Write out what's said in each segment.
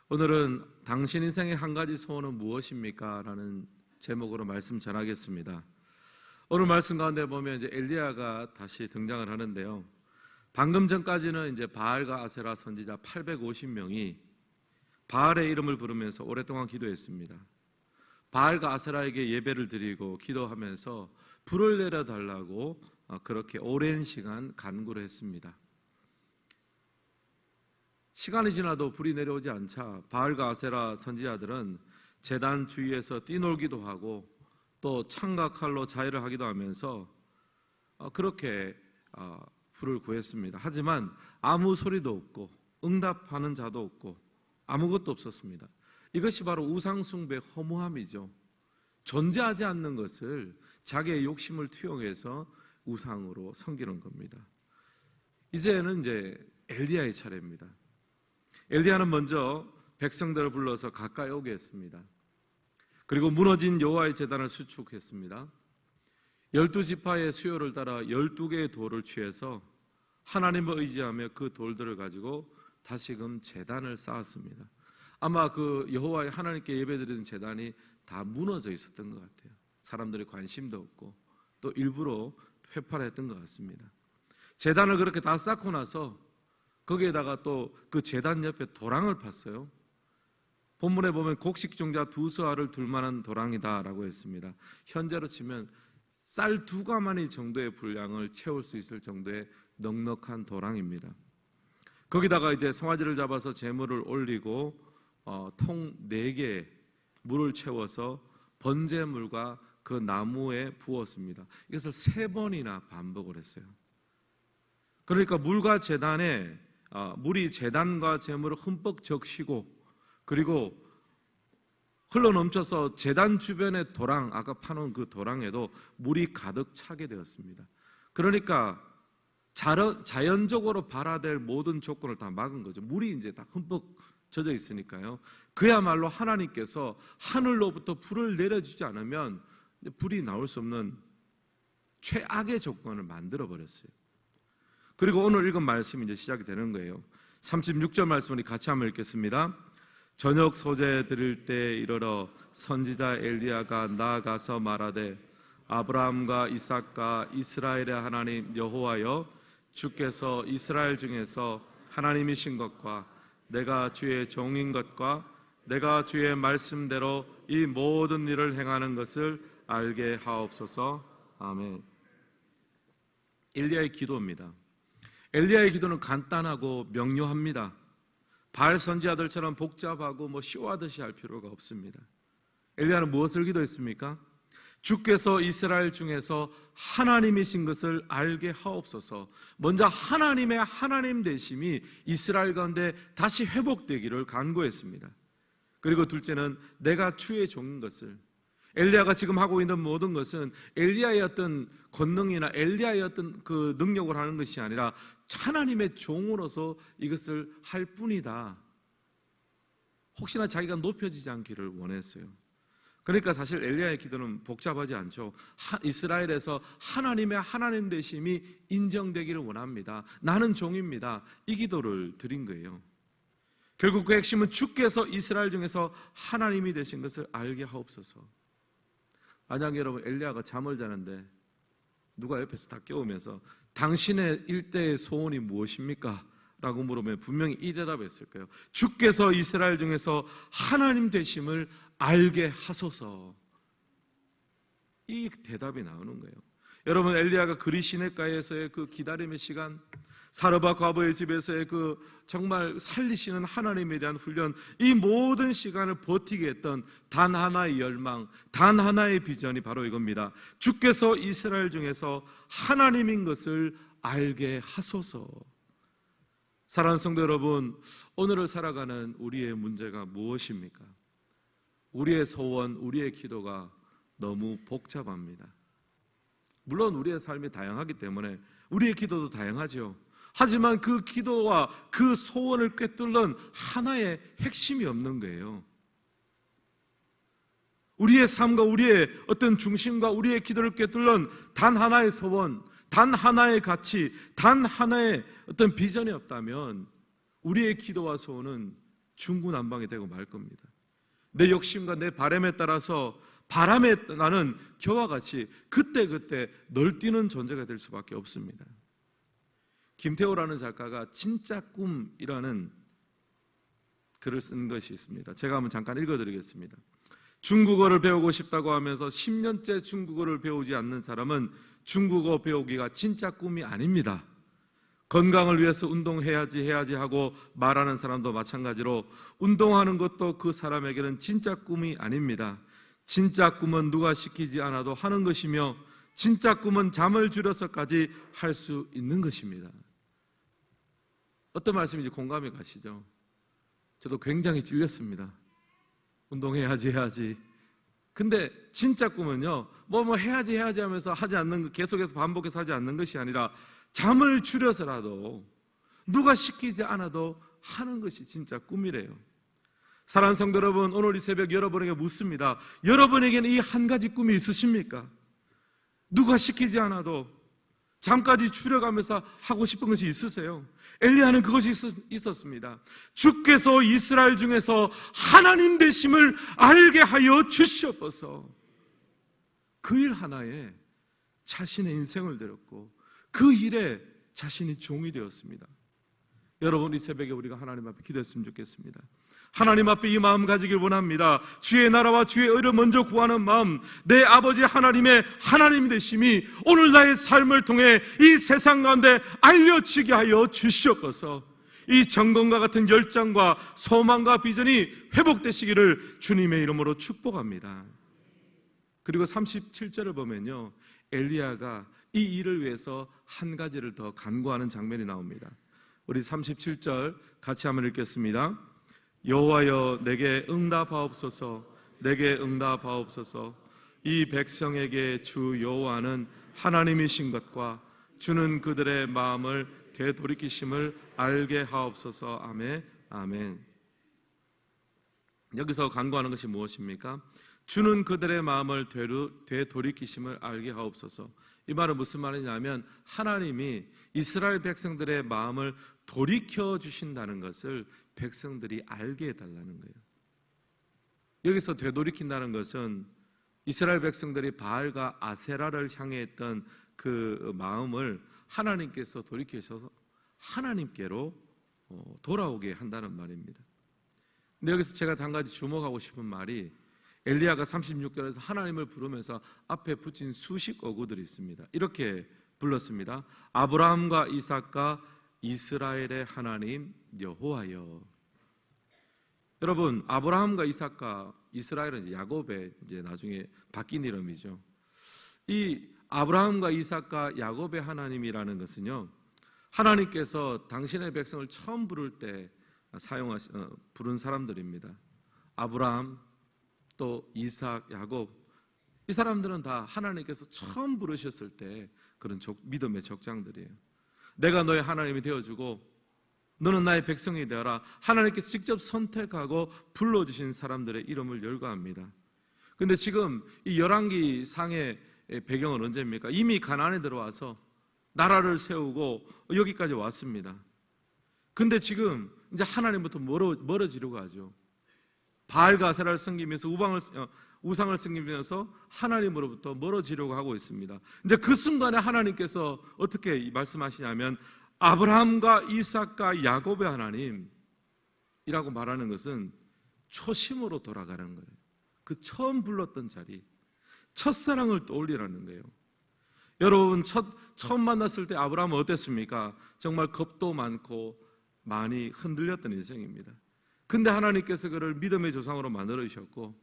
오늘은 당신 인생의 한 가지 소원은 무엇입니까? 라는 제목으로 말씀 전하겠습니다. 오늘 말씀 가운데 보면 이제 엘리야가 다시 등장을 하는데요. 방금 전까지는 이제 바알과 아세라 선지자 850명이 바알의 이름을 부르면서 오랫동안 기도했습니다. 바알과 아세라에게 예배를 드리고 기도하면서 불을 내려달라고 그렇게 오랜 시간 간구를 했습니다. 시간이 지나도 불이 내려오지 않자 바알과 아세라 선지자들은 제단 주위에서 뛰놀기도 하고 또 창과 칼로 자해를 하기도 하면서 그렇게 불을 구했습니다. 하지만 아무 소리도 없고 응답하는 자도 없고 아무것도 없었습니다. 이것이 바로 우상숭배의 허무함이죠. 존재하지 않는 것을 자기의 욕심을 투영해서 우상으로 섬기는 겁니다. 이제는 엘리야의 차례입니다. 엘리야는 먼저 백성들을 불러서 가까이 오게 했습니다. 그리고 무너진 여호와의 제단을 수축했습니다. 12지파의 수요를 따라 12개의 돌을 취해서 하나님을 의지하며 그 돌들을 가지고 다시금 제단을 쌓았습니다. 아마 그 여호와의 하나님께 예배드리는 제단이 다 무너져 있었던 것 같아요. 사람들이 관심도 없고 또 일부러 회파했던 것 같습니다. 제단을 그렇게 다 쌓고 나서 거기에다가 또 그 제단 옆에 도랑을 팠어요. 본문에 보면 곡식종자 2수알을 둘 만한 도랑이다라고 했습니다. 현재로 치면 쌀 2가마니 정도의 분량을 채울 수 있을 정도의 넉넉한 도랑입니다. 거기다가 이제 송아지를 잡아서 제물을 올리고 통 4개 물을 채워서 번제물과 그 나무에 부었습니다. 이것을 3번이나 반복을 했어요. 그러니까 물과 제단에 물이 제단과 제물을 흠뻑 적시고 그리고 흘러넘쳐서 제단 주변의 도랑, 아까 파놓은 그 도랑에도 물이 가득 차게 되었습니다. 그러니까 자연적으로 발화될 모든 조건을 다 막은 거죠. 물이 이제 다 흠뻑 젖어 있으니까요. 그야말로 하나님께서 하늘로부터 불을 내려주지 않으면 불이 나올 수 없는 최악의 조건을 만들어 버렸어요. 그리고 오늘 읽은 말씀이 이제 시작이 되는 거예요. 36절 말씀을 같이 한번 읽겠습니다. 저녁 소재 드릴 때 이르러 선지자 엘리야가 나아가서 말하되 아브라함과 이삭과 이스라엘의 하나님 여호와여 주께서 이스라엘 중에서 하나님이신 것과 내가 주의 종인 것과 내가 주의 말씀대로 이 모든 일을 행하는 것을 알게 하옵소서. 아멘. 엘리야의 기도입니다. 엘리야의 기도는 간단하고 명료합니다. 바알 선지자들처럼 복잡하고 쇼하듯이 할 필요가 없습니다. 엘리야는 무엇을 기도했습니까? 주께서 이스라엘 중에서 하나님이신 것을 알게 하옵소서. 먼저 하나님의 하나님 되심이 이스라엘 가운데 다시 회복되기를 간구했습니다. 그리고 둘째는 내가 주의 종인 것을, 엘리야가 지금 하고 있는 모든 것은 엘리야의 어떤 권능이나 엘리야의 어떤 그 능력을 하는 것이 아니라 하나님의 종으로서 이것을 할 뿐이다. 혹시나 자기가 높여지지 않기를 원했어요. 그러니까 사실 엘리야의 기도는 복잡하지 않죠. 이스라엘에서 하나님의 하나님 되심이 인정되기를 원합니다. 나는 종입니다. 이 기도를 드린 거예요. 결국 그 핵심은 주께서 이스라엘 중에서 하나님이 되신 것을 알게 하옵소서. 만약 여러분 엘리야가 잠을 자는데 누가 옆에서 다 깨우면서 당신의 일대의 소원이 무엇입니까? 라고 물으면 분명히 이 대답했을 거예요. 주께서 이스라엘 중에서 하나님 되심을 알게 하소서. 이 대답이 나오는 거예요. 여러분 엘리야가 그리 시냇가에서의 그 기다림의 시간, 사르밧 과부의 집에서의 그 정말 살리시는 하나님에 대한 훈련, 이 모든 시간을 버티게 했던 단 하나의 열망, 단 하나의 비전이 바로 이겁니다. 주께서 이스라엘 중에서 하나님인 것을 알게 하소서. 사랑하는 성도 여러분, 오늘을 살아가는 우리의 문제가 무엇입니까? 우리의 소원, 우리의 기도가 너무 복잡합니다. 물론 우리의 삶이 다양하기 때문에 우리의 기도도 다양하죠. 하지만 그 기도와 그 소원을 꿰뚫는 하나의 핵심이 없는 거예요. 우리의 삶과 우리의 어떤 중심과 우리의 기도를 꿰뚫는 단 하나의 소원, 단 하나의 가치, 단 하나의 어떤 비전이 없다면 우리의 기도와 소원은 중구난방이 되고 말 겁니다. 내 욕심과 내 바람에 따라서 바람에 나는 겨와 같이 그때그때 널뛰는 존재가 될 수밖에 없습니다. 김태호라는 작가가 진짜 꿈이라는 글을 쓴 것이 있습니다. 제가 한번 잠깐 읽어드리겠습니다. 중국어를 배우고 싶다고 하면서 10년째 중국어를 배우지 않는 사람은 중국어 배우기가 진짜 꿈이 아닙니다. 건강을 위해서 운동해야지 하고 말하는 사람도 마찬가지로 운동하는 것도 그 사람에게는 진짜 꿈이 아닙니다. 진짜 꿈은 누가 시키지 않아도 하는 것이며 진짜 꿈은 잠을 줄여서까지 할 수 있는 것입니다. 어떤 말씀인지 공감이 가시죠? 저도 굉장히 찔렸습니다. 운동해야지. 근데 진짜 꿈은요, 뭐 해야지 하면서 하지 않는 것, 계속해서 반복해서 하지 않는 것이 아니라 잠을 줄여서라도 누가 시키지 않아도 하는 것이 진짜 꿈이래요. 사랑하는 성도 여러분, 오늘 이 새벽 여러분에게 묻습니다. 여러분에게는 이 한 가지 꿈이 있으십니까? 누가 시키지 않아도 잠까지 줄여가면서 하고 싶은 것이 있으세요? 엘리야는 그것이 있었습니다. 주께서 이스라엘 중에서 하나님 되심을 알게 하여 주시옵소서. 그 일 하나에 자신의 인생을 드렸고 그 일에 자신이 종이 되었습니다. 여러분, 이 새벽에 우리가 하나님 앞에 기도했으면 좋겠습니다. 하나님 앞에 이 마음 가지길 원합니다. 주의 나라와 주의 의를 먼저 구하는 마음, 내 아버지 하나님의 하나님 되심이 오늘 나의 삶을 통해 이 세상 가운데 알려지게 하여 주시옵소서. 이 정금과 같은 열정과 소망과 비전이 회복되시기를 주님의 이름으로 축복합니다. 그리고 37절을 보면요, 엘리야가 이 일을 위해서 한 가지를 더 간구하는 장면이 나옵니다. 우리 37절 같이 한번 읽겠습니다. 여호와여, 내게 응답하옵소서. 내게 응답하옵소서. 이 백성에게 주 여호와는 하나님이신 것과 주는 그들의 마음을 되돌이키심을 알게 하옵소서. 아멘. 아멘. 여기서 간구하는 것이 무엇입니까? 주는 그들의 마음을 되돌이키심을 알게 하옵소서. 이 말은 무슨 말이냐면 하나님이 이스라엘 백성들의 마음을 돌이켜 주신다는 것을 백성들이 알게 해달라는 거예요. 여기서 되돌이킨다는 것은 이스라엘 백성들이 바알과 아세라를 향해 했던 그 마음을 하나님께서 돌이키셔서 하나님께로 돌아오게 한다는 말입니다. 근데 여기서 제가 한 가지 주목하고 싶은 말이 엘리야가 36절에서 하나님을 부르면서 앞에 붙인 수식 어구들이 있습니다. 이렇게 불렀습니다. 아브라함과 이삭과 이스라엘의 하나님 여호와여. 여러분, 아브라함과 이삭과 이스라엘은 야곱의 이제 나중에 바뀐 이름이죠. 이 아브라함과 이삭과 야곱의 하나님이라는 것은요, 하나님께서 당신의 백성을 처음 부를 때 부른 사람들입니다. 아브라함, 또 이삭, 야곱, 이 사람들은 다 하나님께서 처음 부르셨을 때 그런 믿음의 족장들이에요. 내가 너의 하나님이 되어주고 너는 나의 백성이 되어라. 하나님께서 직접 선택하고 불러주신 사람들의 이름을 열거합니다. 그런데 지금 이 열왕기 상의 배경은 언제입니까? 이미 가나안에 들어와서 나라를 세우고 여기까지 왔습니다. 근데 지금 이제 하나님부터 멀어지려고 하죠. 바알과 아세라를 섬기면서 우상을 섬기면서 하나님으로부터 멀어지려고 하고 있습니다. 이제 그 순간에 하나님께서 어떻게 말씀하시냐면 아브라함과 이삭과 야곱의 하나님이라고 말하는 것은 초심으로 돌아가는 거예요. 그 처음 불렀던 자리, 첫사랑을 떠올리라는 거예요. 여러분, 처음 만났을 때 아브라함은 어땠습니까? 정말 겁도 많고 많이 흔들렸던 인생입니다. 근데 하나님께서 그를 믿음의 조상으로 만들어 주셨고,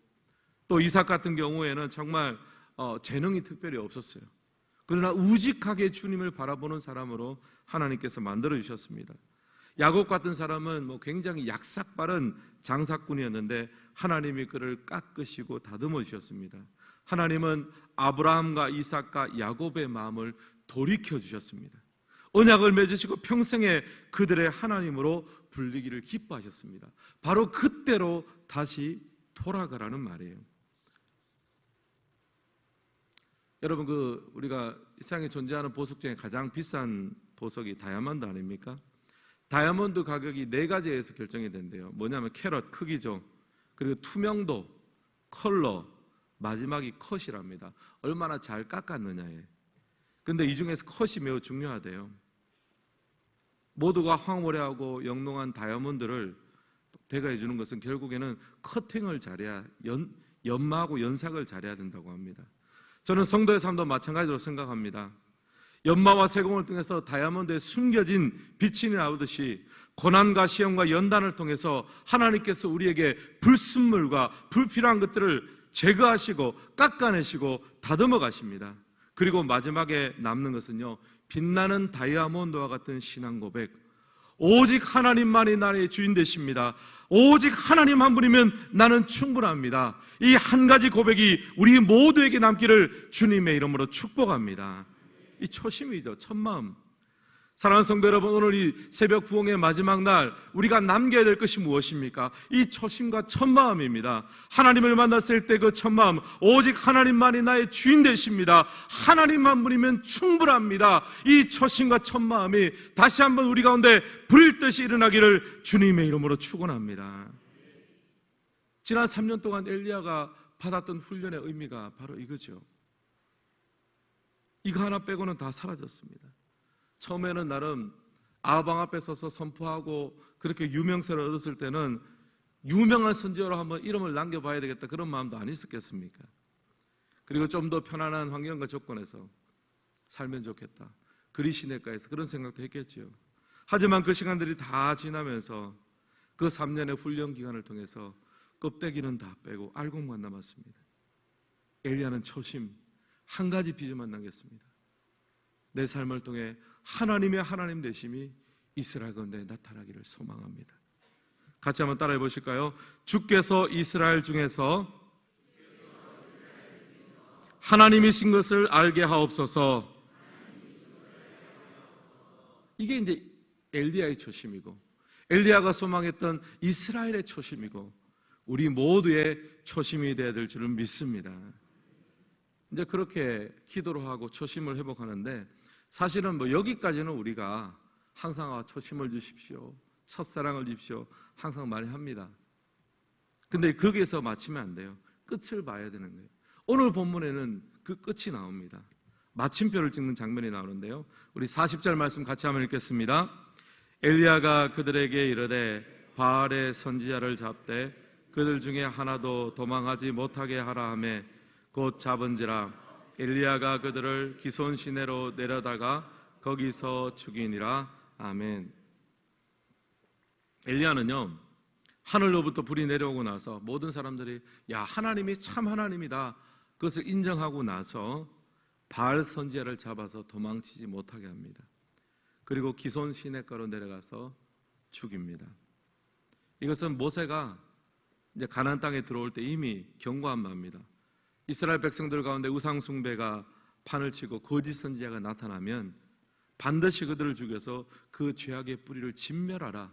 또 이삭 같은 경우에는 정말 재능이 특별히 없었어요. 그러나 우직하게 주님을 바라보는 사람으로 하나님께서 만들어 주셨습니다. 야곱 같은 사람은 굉장히 약삭빠른 장사꾼이었는데 하나님이 그를 깎으시고 다듬어 주셨습니다. 하나님은 아브라함과 이삭과 야곱의 마음을 돌이켜 주셨습니다. 언약을 맺으시고 평생에 그들의 하나님으로 불리기를 기뻐하셨습니다. 바로 그때로 다시 돌아가라는 말이에요. 여러분, 우리가 이 세상에 존재하는 보석 중에 가장 비싼 보석이 다이아몬드 아닙니까? 다이아몬드 가격이 4가지에서 결정이 된대요. 뭐냐면 캐럿, 크기죠. 그리고 투명도, 컬러, 마지막이 컷이랍니다. 얼마나 잘 깎았느냐에. 근데 이 중에서 컷이 매우 중요하대요. 모두가 황홀해하고 영롱한 다이아몬드를 대가해 주는 것은 결국에는 커팅을 잘해야, 연마하고 연삭을 잘해야 된다고 합니다. 저는 성도의 삶도 마찬가지로 생각합니다. 연마와 세공을 통해서 다이아몬드에 숨겨진 빛이 나오듯이 고난과 시험과 연단을 통해서 하나님께서 우리에게 불순물과 불필요한 것들을 제거하시고 깎아내시고 다듬어 가십니다. 그리고 마지막에 남는 것은요, 빛나는 다이아몬드와 같은 신앙 고백. 오직 하나님만이 나의 주인 되십니다. 오직 하나님 한 분이면 나는 충분합니다. 이 한 가지 고백이 우리 모두에게 남기를 주님의 이름으로 축복합니다. 이 초심이죠. 첫마음. 사랑하는 성도 여러분, 오늘 이 새벽 부흥의 마지막 날 우리가 남겨야 될 것이 무엇입니까? 이 초심과 첫마음입니다. 하나님을 만났을 때 그 첫마음, 오직 하나님만이 나의 주인 되십니다. 하나님 한 분이면 충분합니다. 이 초심과 첫마음이 다시 한번 우리 가운데 불일듯이 일어나기를 주님의 이름으로 축원합니다. 지난 3년 동안 엘리야가 받았던 훈련의 의미가 바로 이거죠. 이거 하나 빼고는 다 사라졌습니다. 처음에는 나름 아방 앞에 서서 선포하고 그렇게 유명세를 얻었을 때는 유명한 선지자로 한번 이름을 남겨봐야 되겠다, 그런 마음도 안 있었겠습니까? 그리고 좀 더 편안한 환경과 조건에서 살면 좋겠다, 그리시네가에서 그런 생각도 했겠지요. 하지만 그 시간들이 다 지나면서 그 3년의 훈련 기간을 통해서 껍데기는 다 빼고 알곡만 남았습니다. 엘리야는 초심, 한 가지 비전만 남겼습니다. 내 삶을 통해 하나님의 하나님 되심이 이스라엘 가운데 나타나기를 소망합니다. 같이 한번 따라해 보실까요? 주께서 이스라엘 중에서 하나님이신 것을 알게 하옵소서. 이게 이제 엘리야의 초심이고, 엘리야가 소망했던 이스라엘의 초심이고, 우리 모두의 초심이 되어야 될 줄은 믿습니다. 이제 그렇게 기도를 하고 초심을 회복하는데, 사실은 여기까지는 우리가 항상 초심을 주십시오, 첫사랑을 주십시오, 항상 말합니다. 근데 거기에서 마치면 안 돼요. 끝을 봐야 되는 거예요. 오늘 본문에는 그 끝이 나옵니다. 마침표를 찍는 장면이 나오는데요, 우리 40절 말씀 같이 한번 읽겠습니다. 엘리야가 그들에게 이르되 바알의 선지자를 잡되 그들 중에 하나도 도망하지 못하게 하라 하매 곧 잡은지라 엘리야가 그들을 기손 시내로 내려다가 거기서 죽이니라. 아멘. 엘리야는요, 하늘로부터 불이 내려오고 나서 모든 사람들이 야, 하나님이 참 하나님이다, 그것을 인정하고 나서 바알 선지자를 잡아서 도망치지 못하게 합니다. 그리고 기손 시내가로 내려가서 죽입니다. 이것은 모세가 이제 가나안 땅에 들어올 때 이미 경고한 바입니다. 이스라엘 백성들 가운데 우상 숭배가 판을 치고 거짓 선지자가 나타나면 반드시 그들을 죽여서 그 죄악의 뿌리를 진멸하라,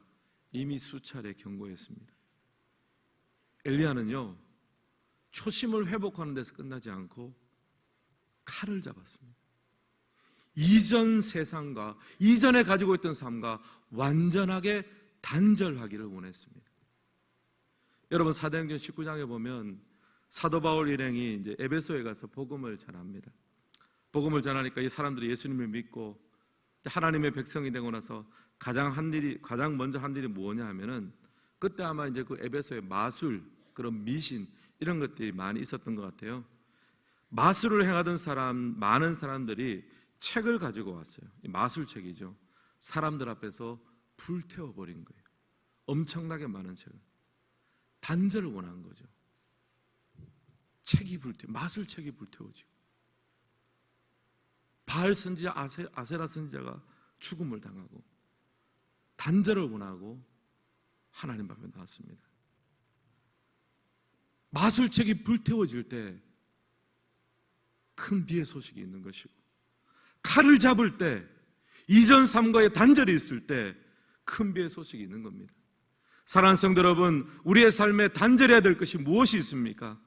이미 수차례 경고했습니다. 엘리야는요, 초심을 회복하는 데서 끝나지 않고 칼을 잡았습니다. 이전 세상과 이전에 가지고 있던 삶과 완전하게 단절하기를 원했습니다. 여러분, 사도행전 19장에 보면 사도 바울 일행이 이제 에베소에 가서 복음을 전합니다. 복음을 전하니까 이 사람들이 예수님을 믿고 하나님의 백성이 되고 나서 가장 먼저 한 일이 뭐냐 하면은, 그때 아마 이제 그 에베소의 마술, 그런 미신, 이런 것들이 많이 있었던 것 같아요. 마술을 행하던 많은 사람들이 책을 가지고 왔어요. 마술책이죠. 사람들 앞에서 불태워버린 거예요. 엄청나게 많은 책을. 단절을 원한 거죠. 마술책이 불태워지고, 바알 선지자, 아세라 선지자가 죽음을 당하고, 단절을 원하고 하나님 앞에 나왔습니다. 마술책이 불태워질 때 큰 비의 소식이 있는 것이고, 칼을 잡을 때, 이전 삶과의 단절이 있을 때 큰 비의 소식이 있는 겁니다. 사랑하는 성도 여러분, 우리의 삶에 단절해야 될 것이 무엇이 있습니까?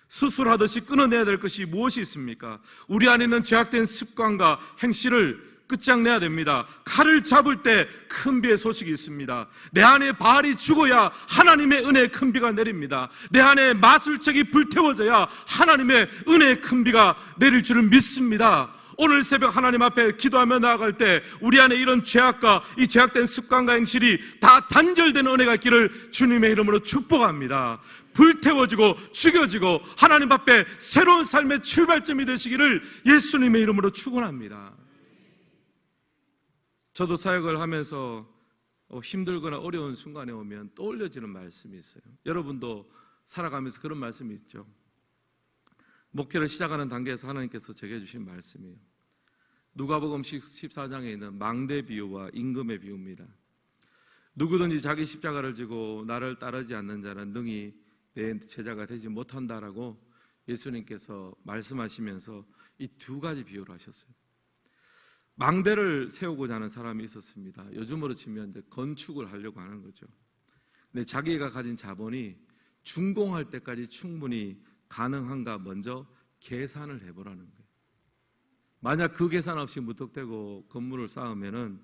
수술하듯이 끊어내야 될 것이 무엇이 있습니까? 우리 안에 있는 죄악된 습관과 행실을 끝장내야 됩니다. 칼을 잡을 때 큰 비의 소식이 있습니다. 내 안에 바알이 죽어야 하나님의 은혜의 큰 비가 내립니다. 내 안에 마술책이 불태워져야 하나님의 은혜의 큰 비가 내릴 줄을 믿습니다. 오늘 새벽 하나님 앞에 기도하며 나아갈 때 우리 안에 이런 죄악과 이 죄악된 습관과 행실이 다 단절되는 은혜가 있기를 주님의 이름으로 축복합니다. 불태워지고 죽여지고 하나님 앞에 새로운 삶의 출발점이 되시기를 예수님의 이름으로 축원합니다. 저도 사역을 하면서 힘들거나 어려운 순간에 오면 떠올려지는 말씀이 있어요. 여러분도 살아가면서 그런 말씀이 있죠. 목회를 시작하는 단계에서 하나님께서 제게 주신 말씀이에요. 누가복음 14장에 있는 망대 비유와 임금의 비유입니다. 누구든지 자기 십자가를 지고 나를 따르지 않는 자는 능히 내 제자가 되지 못한다라고 예수님께서 말씀하시면서 이 두 가지 비유를 하셨어요. 망대를 세우고자 하는 사람이 있었습니다. 요즘으로 치면 이제 건축을 하려고 하는 거죠. 근데 자기가 가진 자본이 준공할 때까지 충분히 가능한가 먼저 계산을 해보라는 거예요. 만약 그 계산 없이 무턱대고 건물을 쌓으면은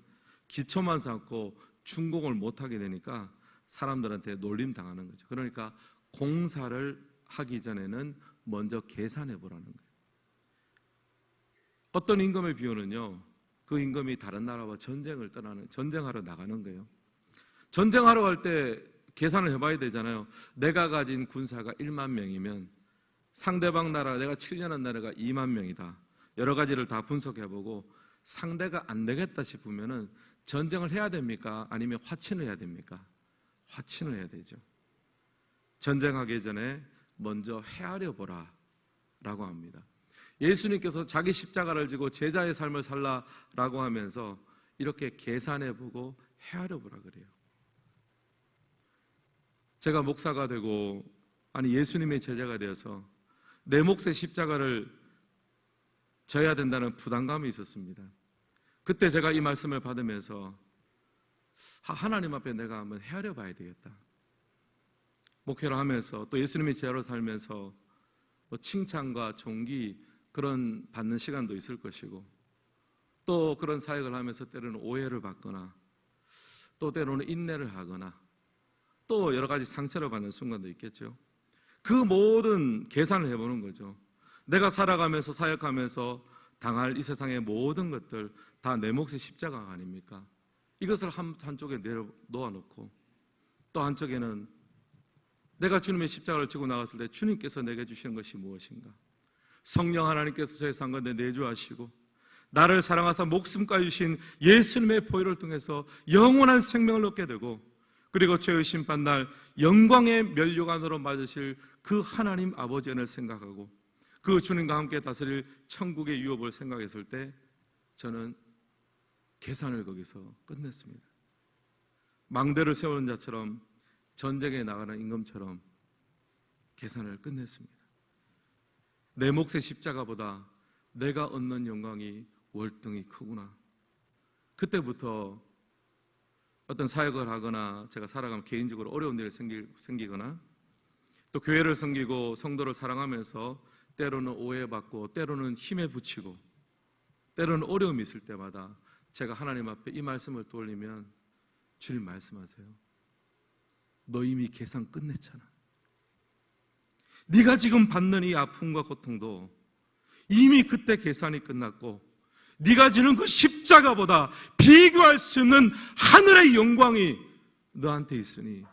기초만 쌓고 준공을 못하게 되니까 사람들한테 놀림 당하는 거죠. 그러니까 공사를 하기 전에는 먼저 계산해 보라는 거예요. 어떤 임금의 비유는요, 그 임금이 다른 나라와 전쟁하러 나가는 거예요. 전쟁하러 갈 때 계산을 해봐야 되잖아요. 내가 가진 군사가 1만 명이면 상대방 나라, 내가 7년한 나라가 2만 명이다. 여러 가지를 다 분석해보고 상대가 안 되겠다 싶으면은 전쟁을 해야 됩니까? 아니면 화친을 해야 됩니까? 화친을 해야 되죠. 전쟁하기 전에 먼저 헤아려 보라 라고 합니다. 예수님께서 자기 십자가를 지고 제자의 삶을 살라라고 하면서 이렇게 계산해보고 헤아려보라 그래요. 제가 목사가 되고 예수님의 제자가 되어서 내 몫의 십자가를 져야 된다는 부담감이 있었습니다. 그때 제가 이 말씀을 받으면서 하나님 앞에 내가 한번 헤아려봐야 되겠다. 목회를 하면서 또 예수님의 제자로 살면서 칭찬과 존귀 그런 받는 시간도 있을 것이고 또 그런 사역을 하면서 때로는 오해를 받거나 또 때로는 인내를 하거나 또 여러 가지 상처를 받는 순간도 있겠죠. 그 모든 계산을 해보는 거죠. 내가 살아가면서 사역하면서 당할 이 세상의 모든 것들 다 내 몫의 십자가가 아닙니까? 이것을 한쪽에 놓아놓고 또 한쪽에는 내가 주님의 십자가를 지고 나갔을 때 주님께서 내게 주시는 것이 무엇인가? 성령 하나님께서 저의 상 가운데 내주하시고 나를 사랑하사 목숨까지 주신 예수님의 보혈을 통해서 영원한 생명을 얻게 되고 그리고 죄의 심판날 영광의 면류관으로 맞으실 그 하나님 아버지 은혜를 생각하고 그 주님과 함께 다스릴 천국의 유업을 생각했을 때 저는 계산을 거기서 끝냈습니다. 망대를 세우는 자처럼 전쟁에 나가는 임금처럼 계산을 끝냈습니다. 내 몫의 십자가보다 내가 얻는 영광이 월등히 크구나. 그때부터 어떤 사역을 하거나 제가 살아가면 개인적으로 어려운 일이 생기거나 또 교회를 섬기고 성도를 사랑하면서 때로는 오해받고 때로는 힘에 부치고 때로는 어려움이 있을 때마다 제가 하나님 앞에 이 말씀을 떠올리면 주님 말씀하세요. 너 이미 계산 끝냈잖아. 네가 지금 받는 이 아픔과 고통도 이미 그때 계산이 끝났고 네가 지는 그 십자가보다 비교할 수 없는 하늘의 영광이 너한테 있으니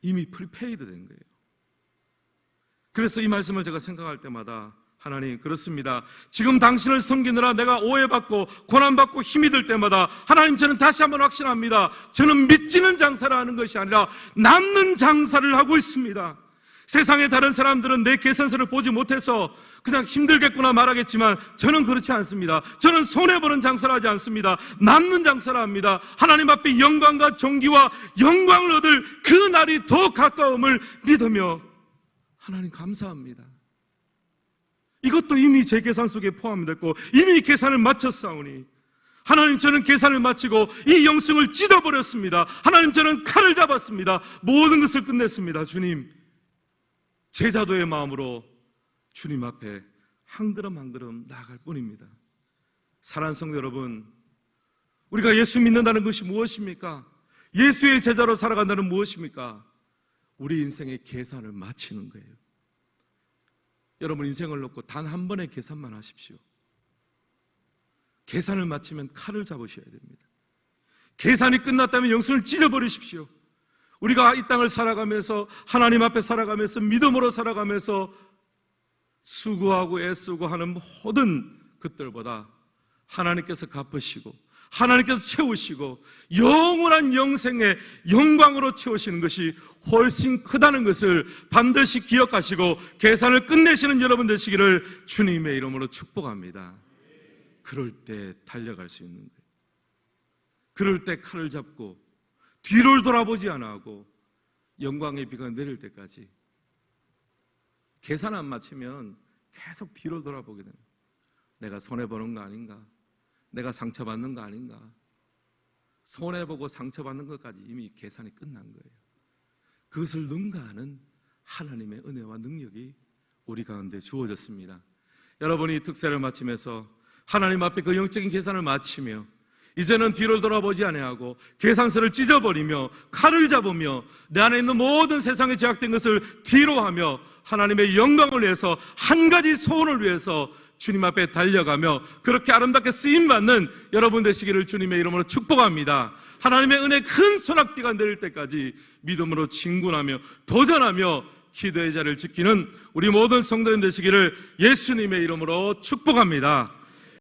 이미 프리페이드 된 거예요. 그래서 이 말씀을 제가 생각할 때마다 하나님 그렇습니다. 지금 당신을 섬기느라 내가 오해받고 고난받고 힘이 들 때마다 하나님 저는 다시 한번 확신합니다. 저는 믿지는 장사를 하는 것이 아니라 남는 장사를 하고 있습니다. 세상의 다른 사람들은 내 계산서를 보지 못해서 그냥 힘들겠구나 말하겠지만 저는 그렇지 않습니다. 저는 손해보는 장사를 하지 않습니다. 남는 장사를 합니다. 하나님 앞에 영광과 존귀와 영광을 얻을 그 날이 더 가까움을 믿으며 하나님 감사합니다. 이것도 이미 제 계산 속에 포함됐고 이미 계산을 마쳤사오니 하나님 저는 계산을 마치고 이 영성을 찢어버렸습니다. 하나님 저는 칼을 잡았습니다. 모든 것을 끝냈습니다. 주님 제자도의 마음으로 주님 앞에 한 걸음 한 걸음 나아갈 뿐입니다. 사랑하는 성도 여러분, 우리가 예수 믿는다는 것이 무엇입니까? 예수의 제자로 살아간다는 무엇입니까? 우리 인생의 계산을 마치는 거예요. 여러분 인생을 놓고 단 한 번의 계산만 하십시오. 계산을 마치면 칼을 잡으셔야 됩니다. 계산이 끝났다면 영혼을 찢어버리십시오. 우리가 이 땅을 살아가면서 하나님 앞에 살아가면서 믿음으로 살아가면서 수고하고 애쓰고 하는 모든 것들보다 하나님께서 갚으시고 하나님께서 채우시고 영원한 영생의 영광으로 채우시는 것이 훨씬 크다는 것을 반드시 기억하시고 계산을 끝내시는 여러분 되시기를 주님의 이름으로 축복합니다. 그럴 때 달려갈 수 있는 거예요. 그럴 때 칼을 잡고 뒤를 돌아보지 않아 하고 영광의 비가 내릴 때까지 계산 안 맞추면 계속 뒤를 돌아보게 됩니다. 내가 손해보는 거 아닌가? 내가 상처받는 거 아닌가? 손해보고 상처받는 것까지 이미 계산이 끝난 거예요. 그것을 능가하는 하나님의 은혜와 능력이 우리 가운데 주어졌습니다. 여러분이 특세를 마치면서 하나님 앞에 그 영적인 계산을 마치며 이제는 뒤를 돌아보지 아니하고 계산서를 찢어버리며 칼을 잡으며 내 안에 있는 모든 세상에 제약된 것을 뒤로 하며 하나님의 영광을 위해서 한 가지 소원을 위해서 주님 앞에 달려가며 그렇게 아름답게 쓰임받는 여러분 되시기를 주님의 이름으로 축복합니다. 하나님의 은혜 큰 소낙비가 내릴 때까지 믿음으로 진군하며 도전하며 기도의 자리를 지키는 우리 모든 성도님 되시기를 예수님의 이름으로 축복합니다.